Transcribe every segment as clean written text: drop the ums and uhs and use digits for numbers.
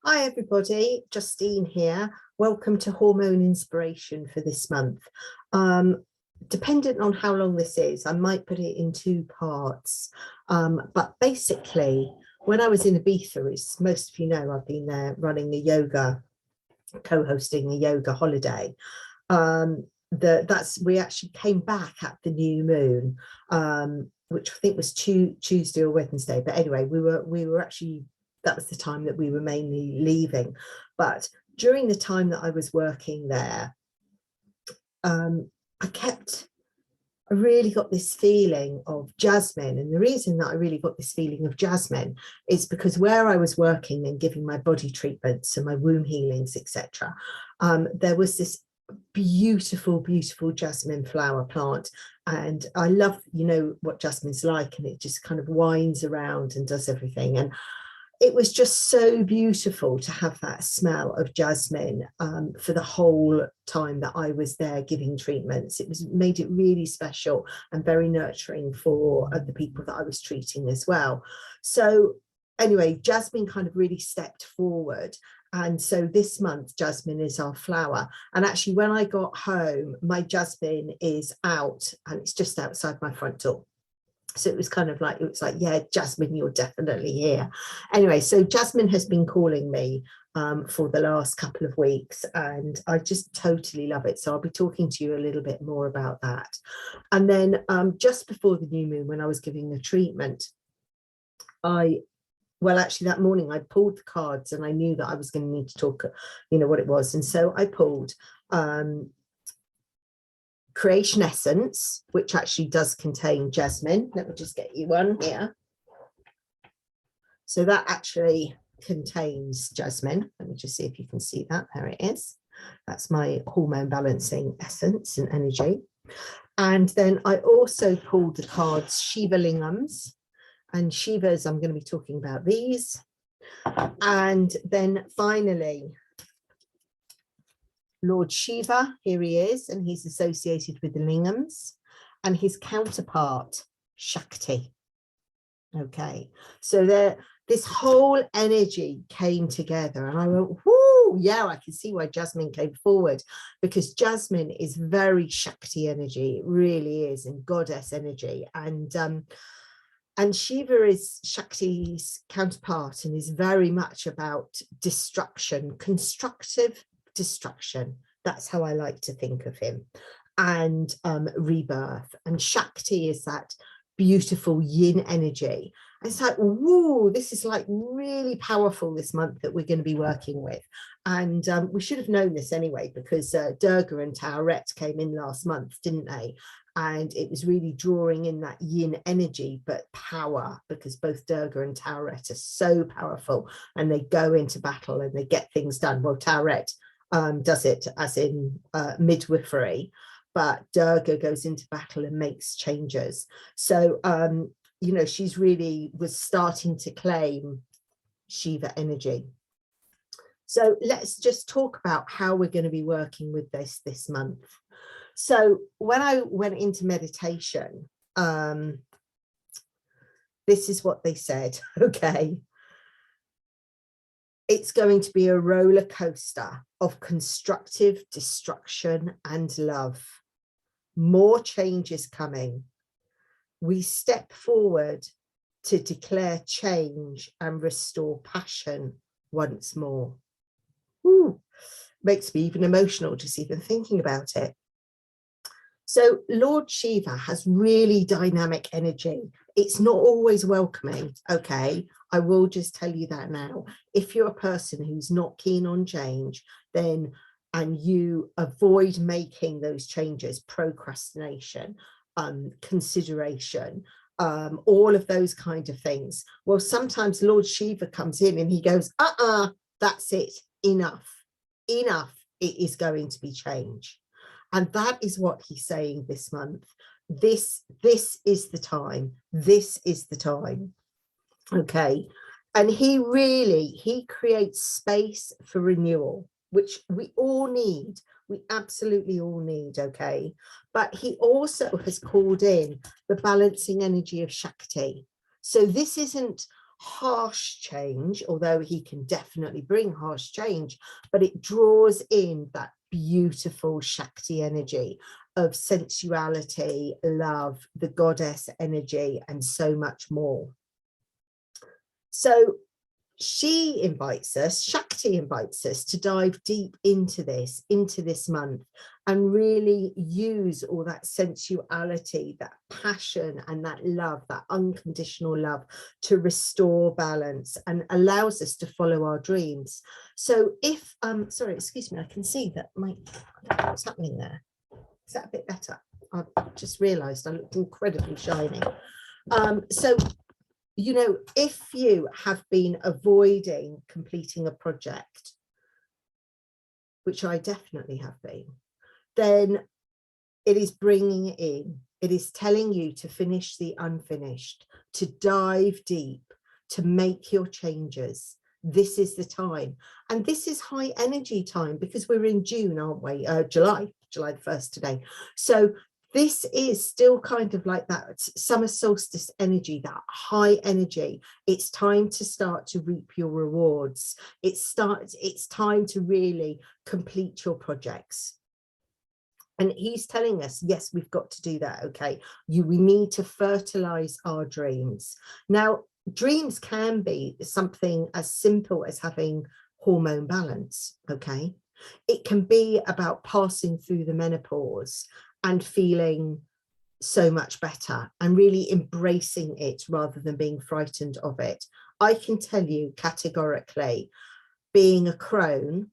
Hi everybody, Justine here. Welcome to Hormone Inspiration for this month. Dependent on how long this is, I might put it in two parts. But basically, when I was in Ibiza, as most of you know, I've been there running a yoga, co-hosting a yoga holiday. We actually came back at the new moon, which I think was Tuesday or Wednesday. But anyway, we were actually, that was the time that we were mainly leaving. But during the time that I was working there, I really got this feeling of jasmine. And the reason that I really got this feeling of jasmine is because where I was working and giving my body treatments and my womb healings, etc., there was this beautiful jasmine flower plant, and I love, you know what jasmine's like, and it just kind of winds around and does everything. And it was just so beautiful to have that smell of jasmine for the whole time that I was there giving treatments. It made it really special and very nurturing for the people that I was treating as well. So anyway, jasmine kind of really stepped forward. And so this month, jasmine is our flower. And actually, when I got home, my jasmine is out and it's just outside my front door. So it was kind of like, yeah, Jasmine, you're definitely here. Anyway, so Jasmine has been calling me for the last couple of weeks, and I just totally love it. So I'll be talking to you a little bit more about that. And then just before the new moon, when I was giving the treatment, actually that morning I pulled the cards and I knew that I was going to need to talk, what it was. And so I pulled Creation Essence, which actually does contain jasmine. Let me just get you one here. So that actually contains jasmine. Let me just see if you can see that. There it is. That's my hormone balancing essence and energy. And then I also pulled the cards Shiva Lingams. And Shivas, I'm going to be talking about these. And then finally, Lord Shiva, here he is, and he's associated with the lingams, and his counterpart, Shakti. Okay, so this whole energy came together, and I went, whoo, yeah, I can see why jasmine came forward, because jasmine is very Shakti energy. It really is, and goddess energy. And Shiva is Shakti's counterpart and is very much about destruction, constructive destruction. That's how I like to think of him, and rebirth. And Shakti is that beautiful yin energy. It's like, whoa, this is like really powerful this month that we're going to be working with. And we should have known this anyway, because Durga and Tauret came in last month, didn't they? And it was really drawing in that yin energy, but power, because both Durga and Tauret are so powerful, and they go into battle and they get things done. Well, Tauret does it as in midwifery, but Durga goes into battle and makes changes. So, she's really was starting to claim Shiva energy. So let's just talk about how we're going to be working with this month. So when I went into meditation, this is what they said, okay. It's going to be a roller coaster of constructive destruction and love. More changes coming. We step forward to declare change and restore passion once more. Ooh, makes me even emotional just even thinking about it. So Lord Shiva has really dynamic energy. It's not always welcoming, okay? I will just tell you that now. If you're a person who's not keen on change, then, and you avoid making those changes, procrastination, consideration, all of those kind of things. Well, sometimes Lord Shiva comes in and he goes, that's it, enough, it is going to be change. And that is what he's saying this month. This is the time. This is the time. Okay. And he creates space for renewal, which we all need. We absolutely all need. Okay. But he also has called in the balancing energy of Shakti. So this isn't harsh change, although he can definitely bring harsh change, but it draws in that beautiful Shakti energy of sensuality, love, the goddess energy, and so much more. So she invites us, Shakti invites us to dive deep into this month, and really use all that sensuality, that passion, and that love, that unconditional love, to restore balance, and allows us to follow our dreams. So if, sorry, excuse me, I can see that I don't know what's happening there. Is that a bit better? I've just realized I looked incredibly shiny. So, you know, if you have been avoiding completing a project, which I definitely have been, then it is bringing it in. It is telling you to finish the unfinished, to dive deep, to make your changes. This is the time. And this is high energy time, because we're in June, aren't we? July the 1st today. So this is still kind of like that summer solstice energy, that high energy. It's time to start to reap your rewards. It's time to really complete your projects. And he's telling us, yes, we've got to do that. Okay, we need to fertilize our dreams. Now, dreams can be something as simple as having hormone balance. Okay, it can be about passing through the menopause and feeling so much better, and really embracing it rather than being frightened of it. I can tell you categorically, being a crone,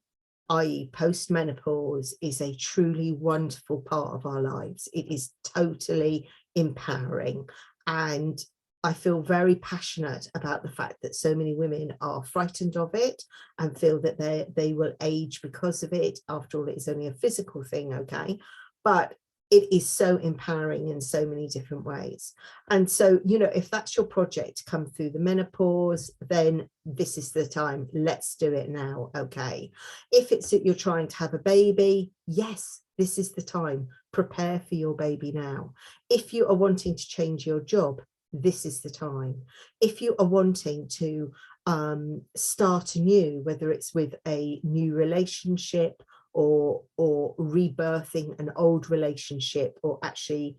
i.e. post-menopause, is a truly wonderful part of our lives. It is totally empowering, and I feel very passionate about the fact that so many women are frightened of it and feel that they will age because of it. After all, it's only a physical thing, okay? But it is so empowering in so many different ways. And so, you know, if that's your project, come through the menopause, then this is the time. Let's do it now. Okay. If it's that you're trying to have a baby, yes, this is the time. Prepare for your baby now. If you are wanting to change your job, this is the time. If you are wanting to start anew, whether it's with a new relationship, or rebirthing an old relationship, or actually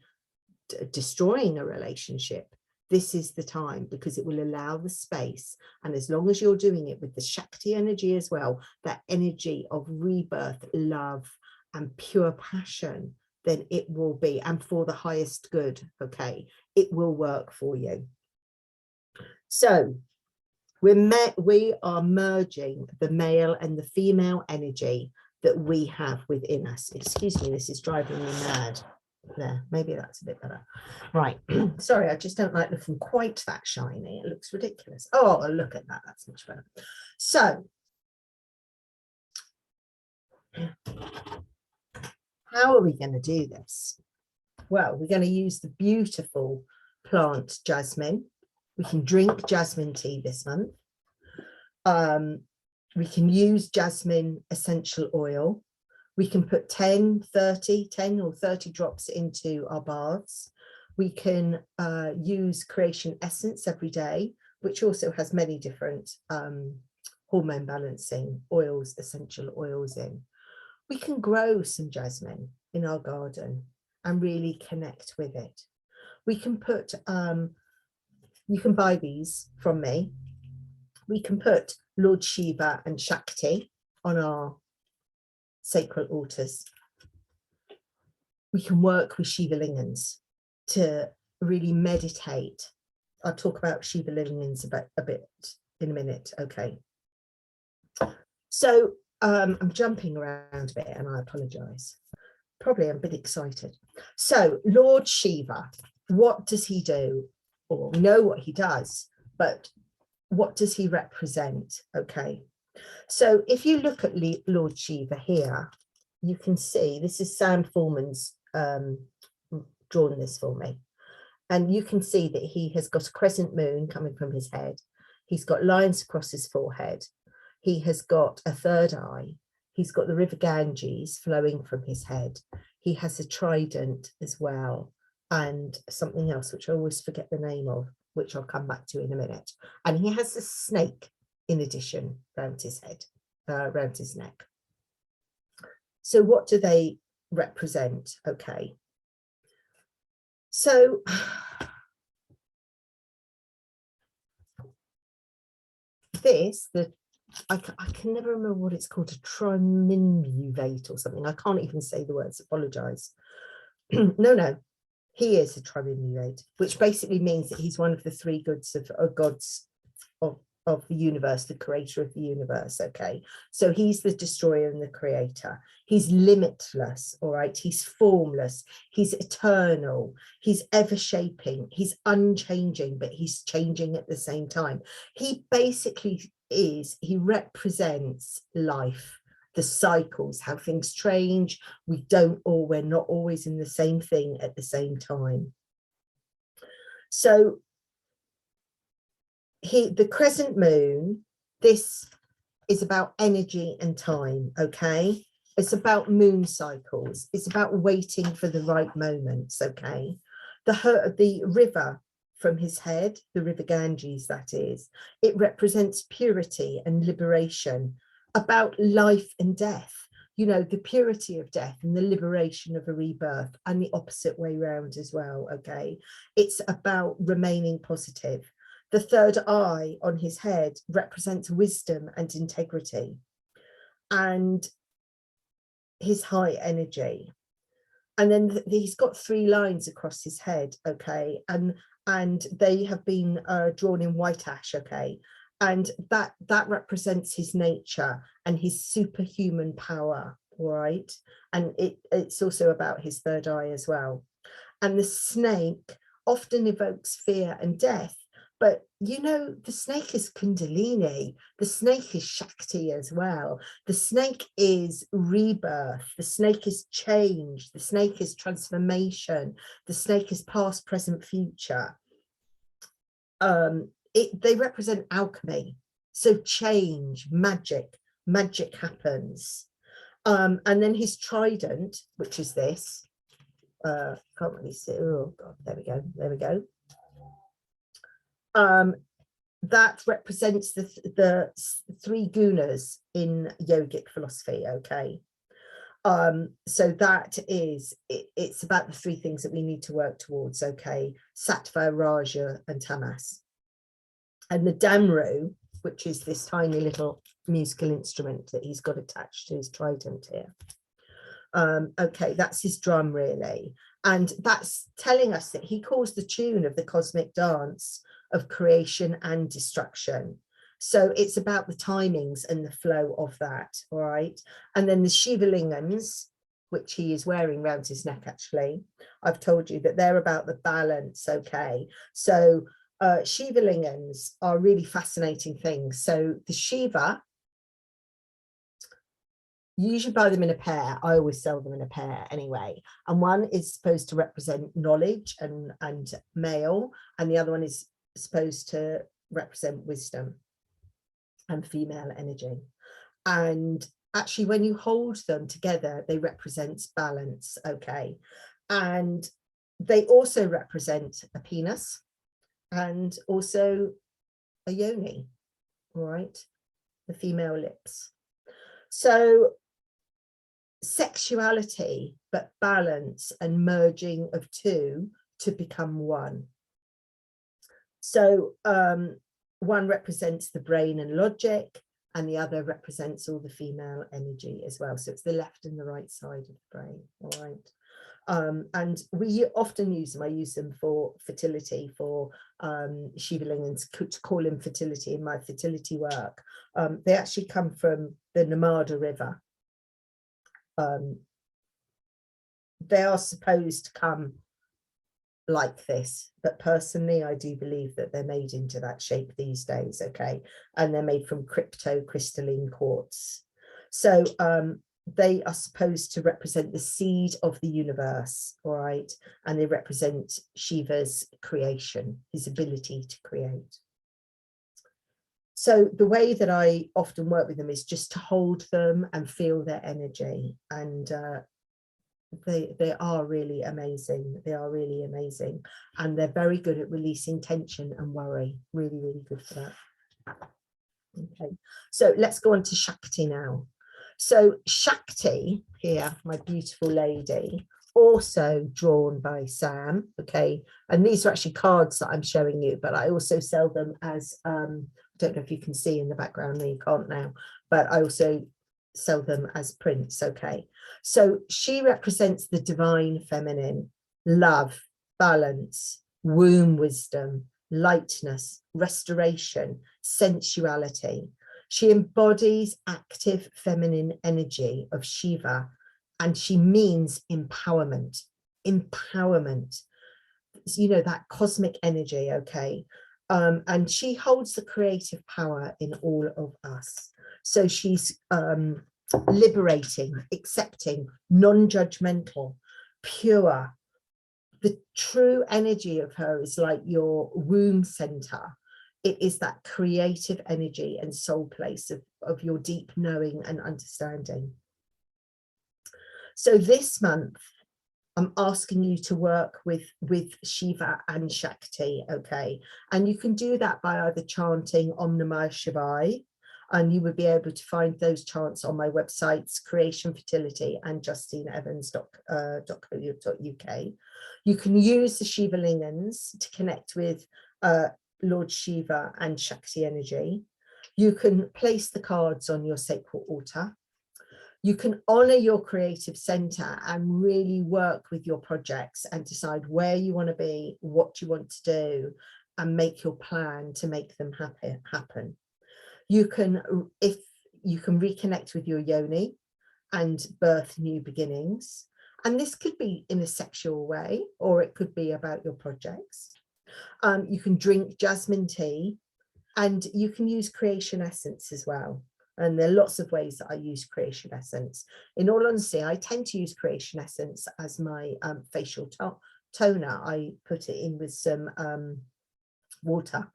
destroying a relationship, this is the time, because it will allow the space. And as long as you're doing it with the Shakti energy as well, that energy of rebirth, love, and pure passion, then it will be, and for the highest good, okay, it will work for you. So we are merging the male and the female energy that we have within us. Excuse me, this is driving me mad. There, maybe that's a bit better. Right, sorry, I just don't like looking quite that shiny. It looks ridiculous. Oh, look at that, that's much better. So, how are we going to do this? Well, we're going to use the beautiful plant jasmine. We can drink jasmine tea this month. We can use jasmine essential oil. We can put 10 or 30 drops into our baths. We can use creation essence every day, which also has many different hormone balancing oils, essential oils in. We can grow some jasmine in our garden and really connect with it. We can put, you can buy these from me. We can put Lord Shiva and Shakti on our sacral altars. We can work with Shiva lingams to really meditate. I'll talk about Shiva lingams a bit in a minute, okay? So I'm jumping around a bit, and I apologize. Probably I'm a bit excited. So Lord Shiva, what does he do? Or we know what he does, but what does he represent? Okay, so if you look at Lord Shiva here, you can see, this is Sam Foreman's drawn this for me, and you can see that he has got a crescent moon coming from his head. He's got lines across his forehead. He has got a third eye. He's got the river Ganges flowing from his head. He has a trident as well, and something else which I always forget the name of, which I'll come back to in a minute. And he has a snake in addition around his head, around his neck. So what do they represent? Okay. So this, I can never remember what it's called, a triminuvate or something. I can't even say the words, apologize. No, he is a triminuvate, which basically means that he's one of the three gods of the universe, the creator of the universe. Okay, so he's the destroyer and the creator. He's limitless, all right, he's formless, he's eternal, he's ever shaping, he's unchanging, but he's changing at the same time. He basically he represents life, the cycles, how things change. We're not always in the same thing at the same time. So the crescent moon, this is about energy and time. Okay, it's about moon cycles, it's about waiting for the right moments. Okay, the river from his head, the river Ganges, that is, it represents purity and liberation, about life and death, you know, the purity of death and the liberation of a rebirth, and the opposite way round as well. Okay, it's about remaining positive. The third eye on his head represents wisdom and integrity and his high energy. And then he's got 3 lines across his head. Okay, and they have been drawn in white ash. Okay, and that represents his nature and his superhuman power. All right, and it's also about his third eye as well. And the snake often evokes fear and death, but you know, the snake is Kundalini, the snake is Shakti as well, the snake is rebirth, the snake is change, the snake is transformation, the snake is past, present, future. They represent alchemy, so change, magic happens. And then his trident, which is this, can't really see, oh god, there we go. That represents the 3 gunas in yogic philosophy. Okay, so that is it's about the 3 things that we need to work towards. Okay, sattva, raja and tamas. And the damru, which is this tiny little musical instrument that he's got attached to his trident here, okay, that's his drum really, and that's telling us that he calls the tune of the cosmic dance of creation and destruction. So it's about the timings and the flow of that. All right, and then the Shiva lingams, which he is wearing around his neck, actually, I've told you that they're about the balance. Okay, so Shiva lingams are really fascinating things. So the Shiva, you usually buy them in a pair. I always sell them in a pair anyway. And one is supposed to represent knowledge and male, and the other one is supposed to represent wisdom and female energy. And actually, when you hold them together, they represent balance. Okay, and they also represent a penis and also a yoni. All right, the female lips. So sexuality, but balance and merging of 2 to become 1. So one represents the brain and logic, and the other represents all the female energy as well. So it's the left and the right side of the brain. All right. And we often use them. I use them for fertility, for Shiva lingams, to call in fertility in my fertility work. They actually come from the Narmada River. They are supposed to come like this, but personally I do believe that they're made into that shape these days. Okay, and they're made from cryptocrystalline quartz. So they are supposed to represent the seed of the universe. All right, and they represent Shiva's creation, his ability to create. So the way that I often work with them is just to hold them and feel their energy, and They are really amazing. They are really amazing, and they're very good at releasing tension and worry. Really, really good for that. Okay, so let's go on to Shakti now. So Shakti here, my beautiful lady, also drawn by Sam. Okay, and these are actually cards that I'm showing you, but I also sell them as I don't know if you can see in the background. No, you can't now, but I also sell them as prints. Okay, so she represents the divine feminine, love, balance, womb wisdom, lightness, restoration, sensuality. She embodies active feminine energy of Shiva, and she means empowerment. Empowerment, you know, that cosmic energy. Okay, and she holds the creative power in all of us. So she's liberating, accepting, non-judgmental, pure. The true energy of her is like your womb center. It is that creative energy and soul place of your deep knowing and understanding. So this month, I'm asking you to work with Shiva and Shakti, okay? And you can do that by either chanting Om Namah Shivaya, and you would be able to find those chants on my websites, Creation Fertility and justineevans.co.uk. You can use the Shiva lingams to connect with Lord Shiva and Shakti energy. You can place the cards on your sacral altar. You can honor your creative center and really work with your projects and decide where you want to be, what you want to do, and make your plan to make them happen. You can reconnect with your yoni and birth new beginnings. And this could be in a sexual way, or it could be about your projects. You can drink jasmine tea, and you can use creation essence as well. And there are lots of ways that I use creation essence. In all honesty, I tend to use creation essence as my facial toner. I put it in with some water,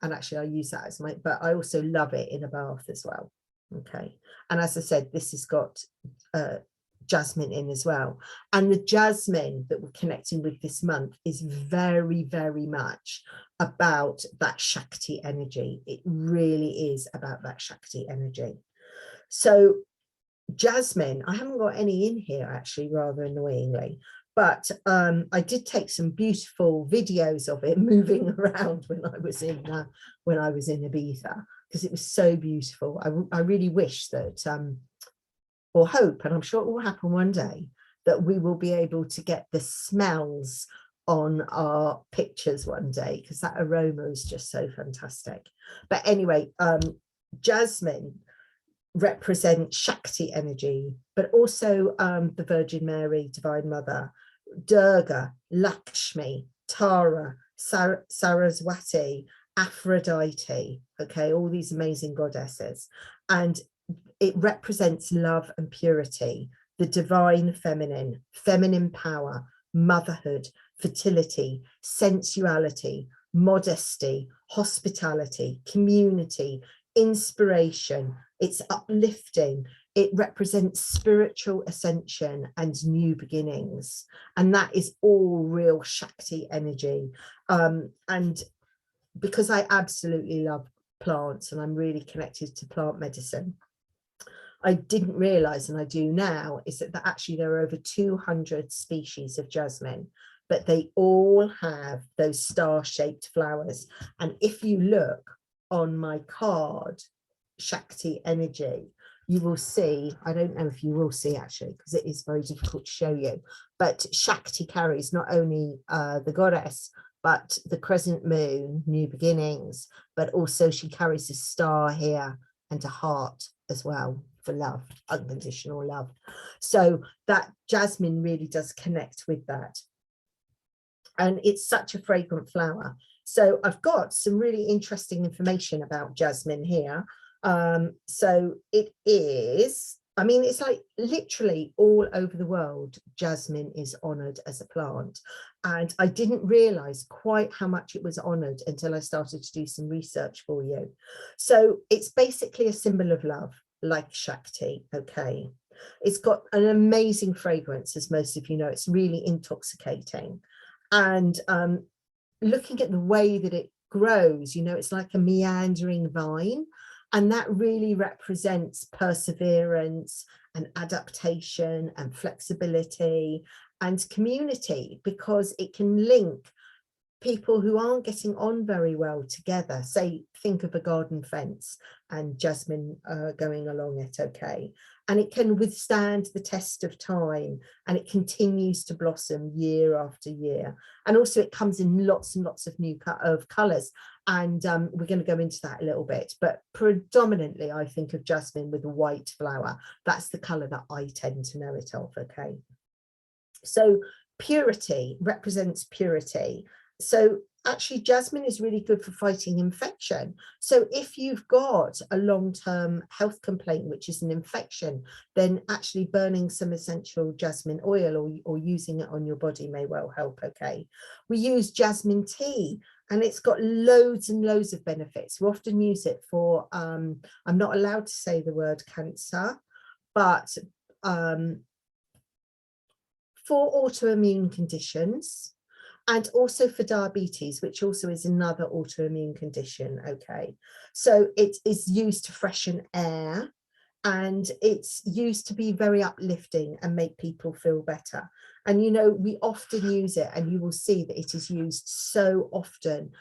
and actually I use that as my, but I also love it in a bath as well. Okay, and as I said, this has got jasmine in as well, and the jasmine that we're connecting with this month is very, very much about that Shakti energy. It really is about that Shakti energy. So jasmine, I haven't got any in here actually, rather annoyingly, but I did take some beautiful videos of it moving around when I was in Ibiza, because it was so beautiful. I really wish that or hope, and I'm sure it will happen one day, that we will be able to get the smells on our pictures one day, because that aroma is just so fantastic. But anyway, jasmine represents Shakti energy, but also the Virgin Mary, Divine Mother, Durga, Lakshmi, Tara, Saraswati, Aphrodite, okay, all these amazing goddesses. And it represents love and purity, the divine feminine, feminine power, motherhood, fertility, sensuality, modesty, hospitality, community, inspiration. It's uplifting. It represents spiritual ascension and new beginnings. And that is all real Shakti energy. And because I absolutely love plants and I'm really connected to plant medicine, I didn't realize, and I do now, is that actually there are over 200 species of jasmine, but they all have those star-shaped flowers. And if you look on my card, Shakti energy, you will see, I don't know if you will see actually, because it is very difficult to show you, but Shakti carries not only the goddess, but the crescent moon, new beginnings, but also she carries a star here and a heart as well, for love, unconditional love. So that jasmine really does connect with that. And it's such a fragrant flower. So I've got some really interesting information about jasmine here. So it is, I mean, it's like literally all over the world, jasmine is honored as a plant. And I didn't realize quite how much it was honored until I started to do some research for you. So it's basically a symbol of love, like Shakti, okay? It's got an amazing fragrance, as most of you know. It's really intoxicating. And looking at the way that it grows, you know, it's like a meandering vine, and that really represents perseverance and adaptation and flexibility and community, because it can link people who aren't getting on very well together. Say, think of a garden fence and jasmine going along it, okay, and it can withstand the test of time, and it continues to blossom year after year. And also it comes in lots and lots of new colors, and we're going to go into that a little bit, but predominantly I think of jasmine with a white flower. That's the color that I tend to know it of, okay. So purity represents purity. So actually jasmine is really good for fighting infection. So if you've got a long-term health complaint, which is an infection, then actually burning some essential jasmine oil or using it on your body may well help, okay. We use jasmine tea, and it's got loads and loads of benefits. We often use it for, I'm not allowed to say the word cancer, but for autoimmune conditions, and also for diabetes, which also is another autoimmune condition, okay. So it is used to freshen air, and it's used to be very uplifting and make people feel better. And, you know, we often use it, and you will see that it is used so often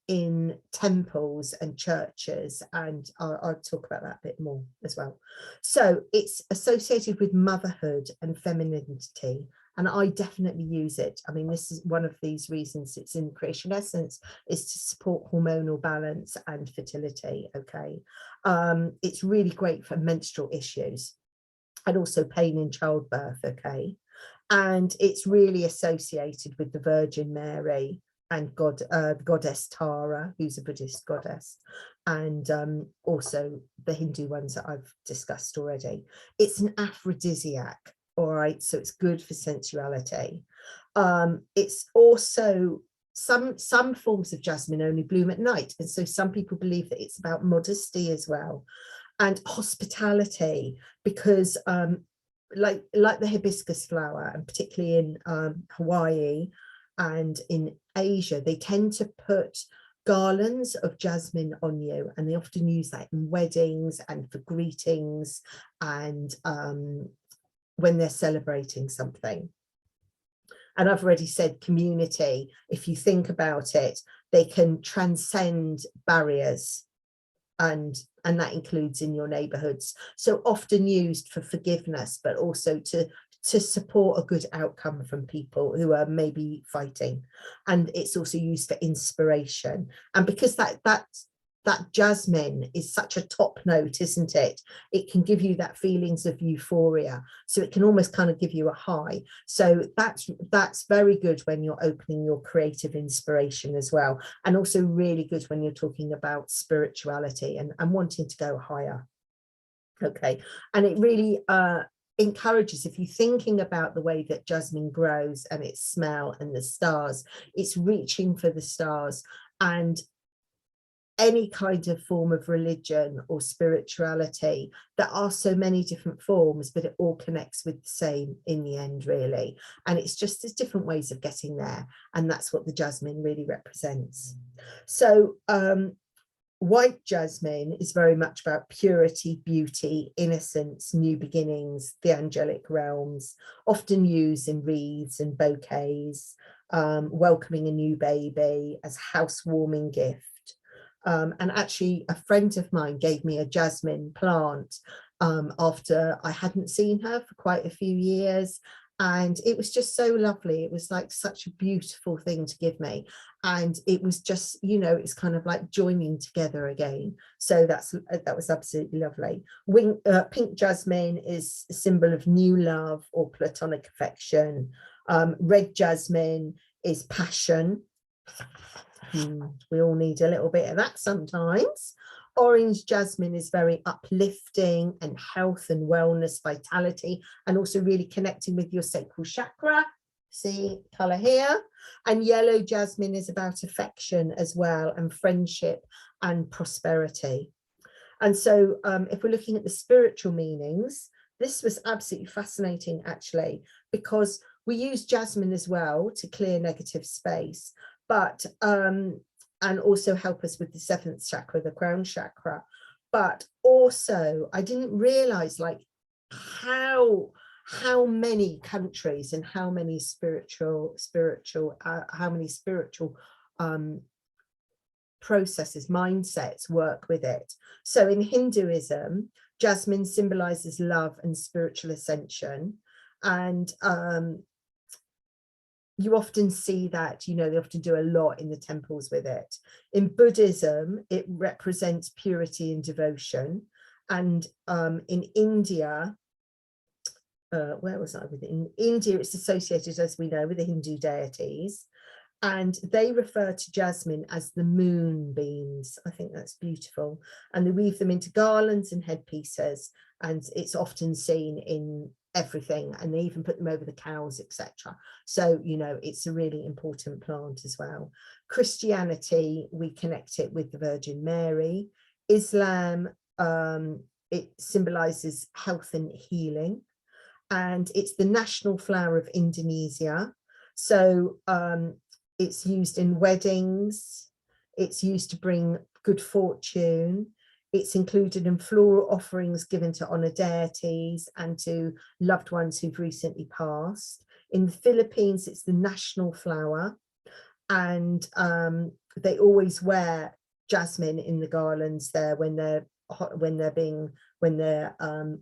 in temples and churches, and I'll talk about that a bit more as well. So it's associated with motherhood and femininity, and I definitely use it. I mean, this is one of these reasons it's in Creation Essence, is to support hormonal balance and fertility, okay. It's really great for menstrual issues and also pain in childbirth, okay. And it's really associated with the Virgin Mary and the goddess Tara, who's a Buddhist goddess, and also the Hindu ones that I've discussed already. It's an aphrodisiac, all right, so it's good for sensuality. It's also, some forms of jasmine only bloom at night, and so some people believe that it's about modesty as well, and hospitality, because like the hibiscus flower, and particularly in Hawaii and in Asia, they tend to put garlands of jasmine on you, and they often use that in weddings and for greetings, and when they're celebrating something. And I've already said community. If you think about it, they can transcend barriers, and that includes in your neighborhoods. So often used for forgiveness, but also to support a good outcome from people who are maybe fighting. And it's also used for inspiration. And because that jasmine is such a top note, isn't it? It can give you that feelings of euphoria. So it can almost kind of give you a high. So that's very good when you're opening your creative inspiration as well. And also really good when you're talking about spirituality and wanting to go higher. Okay. And it really encourages, if you're thinking about the way that jasmine grows and its smell and the stars, it's reaching for the stars. And any kind of form of religion or spirituality, there are so many different forms, but it all connects with the same in the end, really. And it's just there's different ways of getting there, and that's what the jasmine really represents. So white jasmine is very much about purity, beauty, innocence, new beginnings, the angelic realms, often used in wreaths and bouquets, welcoming a new baby, as housewarming gift. And actually a friend of mine gave me a jasmine plant after I hadn't seen her for quite a few years, and it was just so lovely. It was like such a beautiful thing to give me, and it was just, you know, it's kind of like joining together again. So that was absolutely lovely. Pink jasmine is a symbol of new love or platonic affection. Red jasmine is passion. We all need a little bit of that sometimes. Orange jasmine is very uplifting and health and wellness, vitality, and also really connecting with your sacral chakra. See color here. And yellow jasmine is about affection as well, and friendship and prosperity. And so if we're looking at the spiritual meanings, this was absolutely fascinating, actually, because we use jasmine as well to clear negative space, but and also help us with the 7th chakra, the crown chakra. But also, I didn't realize like how many countries and how many spiritual processes, mindsets work with it. So in Hinduism, jasmine symbolizes love and spiritual ascension, and you often see that, you know, they often do a lot in the temples with it. In Buddhism, it represents purity and devotion, and in India, where was I with it? In India, it's associated, as we know, with the Hindu deities, and they refer to jasmine as the moonbeams. I think that's beautiful. And they weave them into garlands and headpieces, and it's often seen in everything, and they even put them over the cows, etc. So, you know, it's a really important plant as well. Christianity, we connect it with the Virgin Mary. Islam, it symbolizes health and healing, and it's the national flower of Indonesia. So it's used in weddings, it's used to bring good fortune, it's included in floral offerings given to honor deities and to loved ones who've recently passed. In the Philippines, it's the national flower, and they always wear jasmine in the garlands there when they're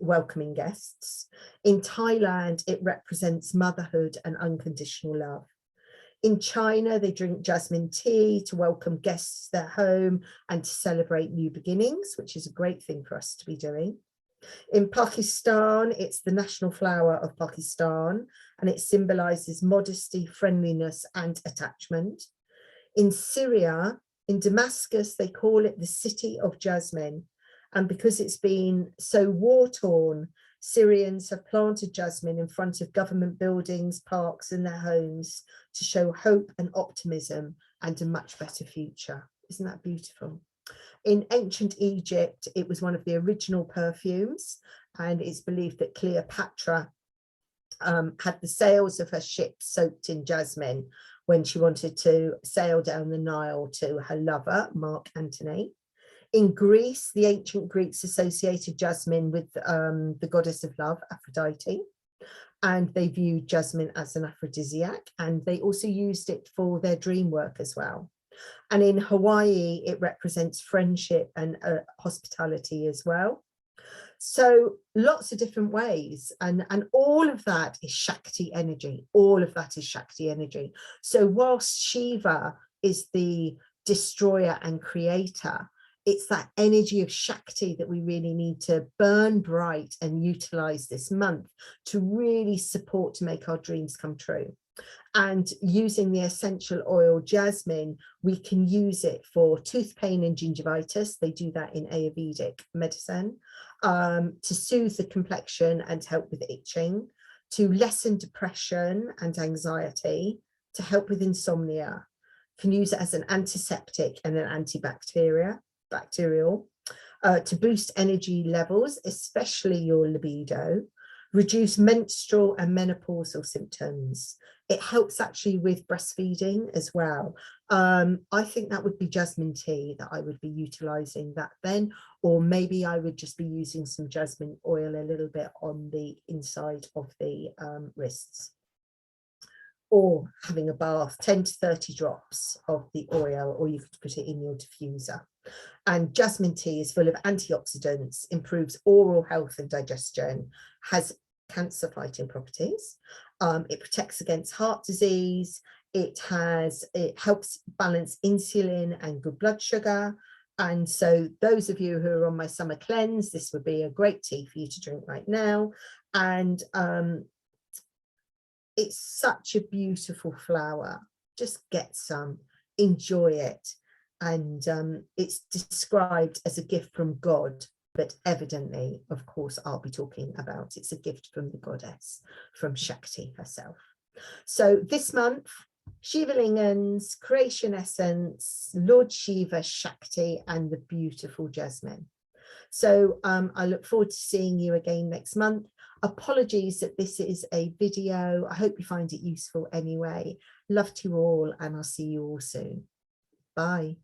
welcoming guests. In Thailand, it represents motherhood and unconditional love. In China, they drink jasmine tea to welcome guests to their home and to celebrate new beginnings, which is a great thing for us to be doing. In Pakistan, it's the national flower of Pakistan, and it symbolizes modesty, friendliness, and attachment. In Syria, in Damascus, they call it the city of jasmine. And because it's been so war-torn, Syrians have planted jasmine in front of government buildings, parks, and their homes to show hope and optimism and a much better future. Isn't that beautiful? In ancient Egypt, it was one of the original perfumes, and it's believed that Cleopatra had the sails of her ship soaked in jasmine when she wanted to sail down the Nile to her lover, Mark Antony. In Greece, the ancient Greeks associated jasmine with the goddess of love, Aphrodite, and they viewed jasmine as an aphrodisiac, and they also used it for their dream work as well. And in Hawaii, it represents friendship and hospitality as well. So lots of different ways, and all of that is Shakti energy. All of that is Shakti energy. So whilst Shiva is the destroyer and creator, it's that energy of Shakti that we really need to burn bright and utilize this month to really support to make our dreams come true. And using the essential oil jasmine, we can use it for tooth pain and gingivitis. They do that in Ayurvedic medicine, to soothe the complexion and help with itching, to lessen depression and anxiety, to help with insomnia. Can use it as an antiseptic and an antibacterial, to boost energy levels, especially your libido, reduce menstrual and menopausal symptoms. It helps actually with breastfeeding as well. I think that would be jasmine tea that I would be utilizing that then, or maybe I would just be using some jasmine oil a little bit on the inside of the wrists, or having a bath, 10 to 30 drops of the oil, or you could put it in your diffuser. And jasmine tea is full of antioxidants, improves oral health and digestion, has cancer fighting properties. It protects against heart disease. It helps balance insulin and good blood sugar. And so those of you who are on my summer cleanse, this would be a great tea for you to drink right now. And it's such a beautiful flower. Just get some, enjoy it. And it's described as a gift from God, but evidently, of course, I'll be talking about it's a gift from the goddess, from Shakti herself. So this month, Shiva Lingams, Creation Essence, Lord Shiva, Shakti, and the beautiful jasmine. So I look forward to seeing you again next month. Apologies that this is a video. I hope you find it useful anyway. Love to you all, and I'll see you all soon. Bye.